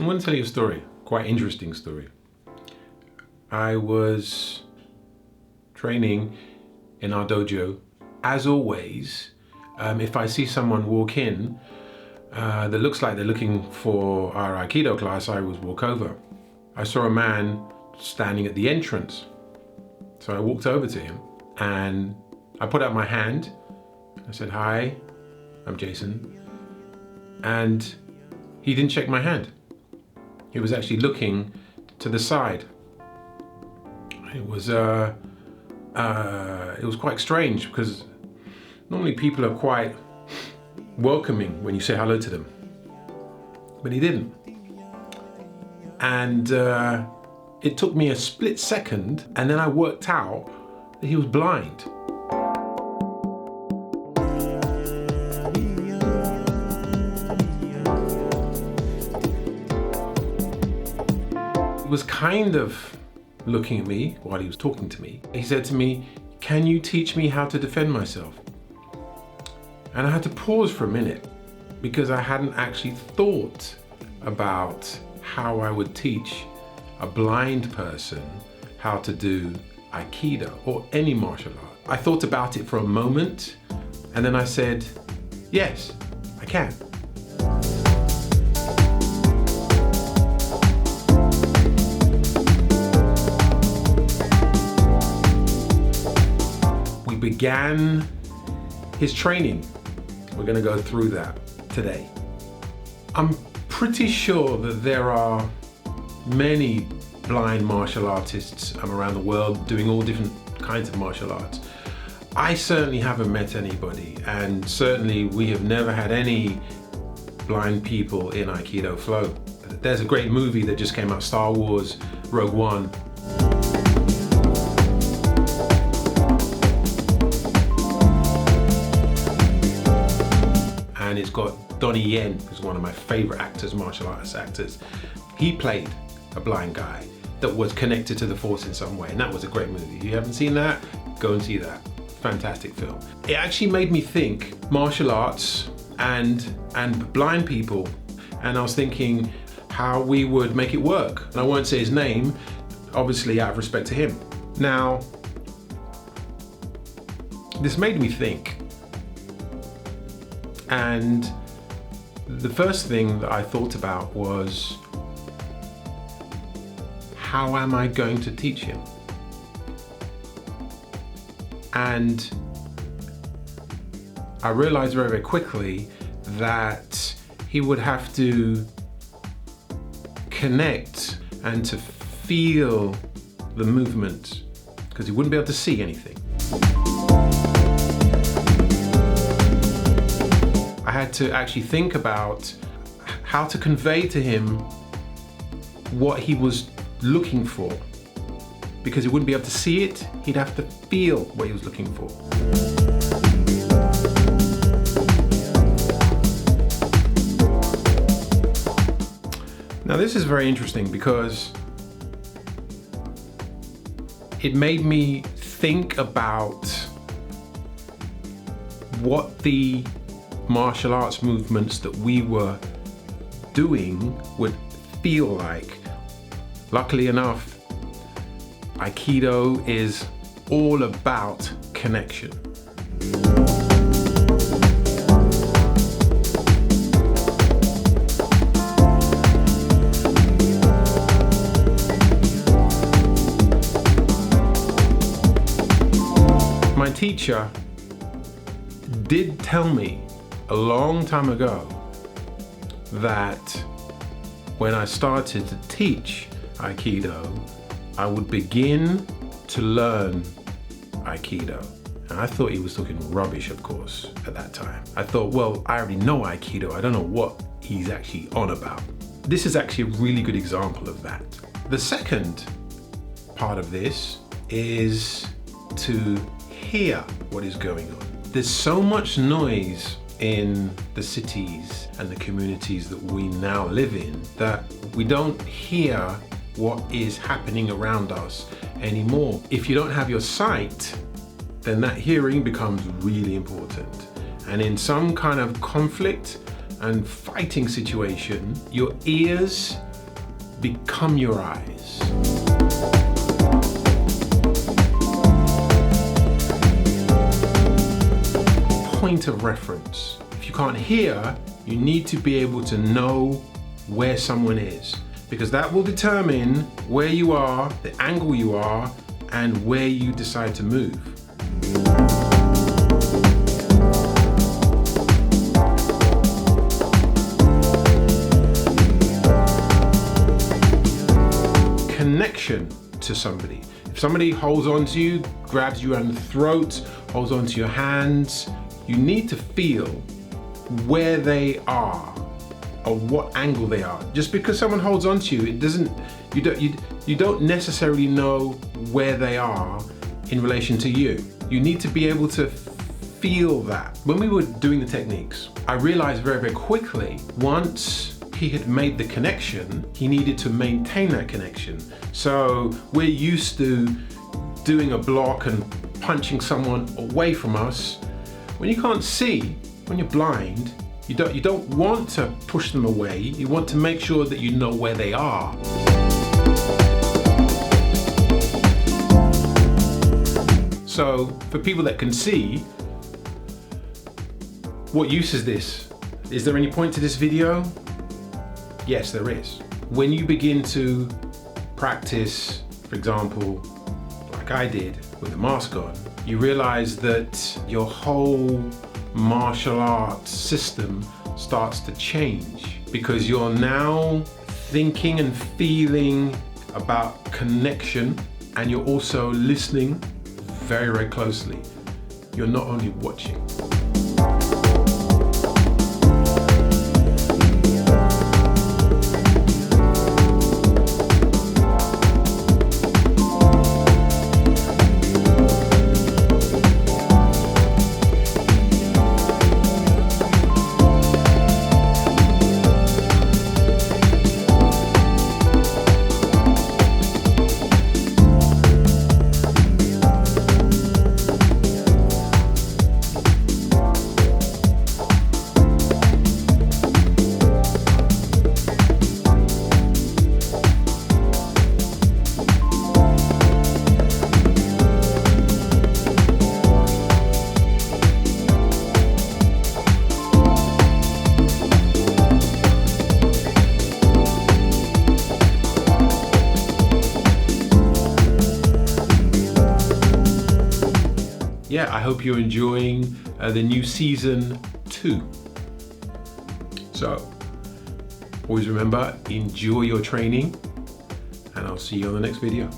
I want to tell you a story, quite interesting story. I was training in our dojo. As always, if I see someone walk in that looks like they're looking for our Aikido class, I always walk over. I saw a man standing at the entrance. So I walked over to him and I put out my hand. I said, "Hi, I'm Jason." And he didn't shake my hand. He was actually looking to the side. It was quite strange because normally people are quite welcoming when you say hello to them, but he didn't. And it took me a split second, and then I worked out that he was blind. He was kind of looking at me while he was talking to me. He said to me, "Can you teach me how to defend myself?" And I had to pause for a minute because I hadn't actually thought about how I would teach a blind person how to do Aikido or any martial art. I thought about it for a moment and then I said, yes, I can. We began his training. We're going to go through that today. I'm pretty sure that there are many blind martial artists around the world doing all different kinds of martial arts. I certainly haven't met anybody, and certainly we have never had any blind people in Aikidoflow. There's a great movie that just came out, Star Wars Rogue One. And it's got Donnie Yen, who's one of my favorite actors, martial arts actors. He played a blind guy that was connected to the Force in some way, and that was a great movie. If you haven't seen that, go and see that. Fantastic film. It actually made me think martial arts and blind people, and I was thinking how we would make it work. And I won't say his name, obviously out of respect to him. Now, this made me think. And the first thing that I thought about was, how am I going to teach him? And I realized very, very quickly that he would have to connect and to feel the movement because he wouldn't be able to see anything. I had to actually think about how to convey to him what he was looking for, because he wouldn't be able to see it, he'd have to feel what he was looking for. Now this is very interesting because it made me think about what the martial arts movements that we were doing would feel like. Luckily enough, Aikido is all about connection. My teacher did tell me a long time ago that when I started to teach Aikido, I would begin to learn Aikido. And I thought he was talking rubbish, of course, at that time. I thought, well, I already know Aikido. I don't know what he's actually on about. This is actually a really good example of that. The second part of this is to hear what is going on. There's so much noise in the cities and the communities that we now live in that we don't hear what is happening around us anymore. If you don't have your sight, then that hearing becomes really important. And in some kind of conflict and fighting situation, your ears become your eyes. Point of reference. If you can't hear, you need to be able to know where someone is, because that will determine where you are, the angle you are, and where you decide to move. Connection to somebody. If somebody holds on to you, grabs you around the throat, holds on to your hands, you need to feel where they are or what angle they are. Just because someone holds on to you, it doesn't, you don't necessarily know where they are in relation to you. You need to be able to feel that. When we were doing the techniques, I realized very, very quickly, once he had made the connection, he needed to maintain that connection. So we're used to doing a block and punching someone away from us. When you can't see, when you're blind, you don't want to push them away. You want to make sure that you know where they are. So for people that can see, what use is this? Is there any point to this video? Yes, there is. When you begin to practice, for example, like I did with the mask on, you realize that your whole martial arts system starts to change, because you're now thinking and feeling about connection, and you're also listening very, very closely. You're not only watching. Yeah, I hope you're enjoying the new season 2. So, always remember, enjoy your training, and I'll see you on the next video.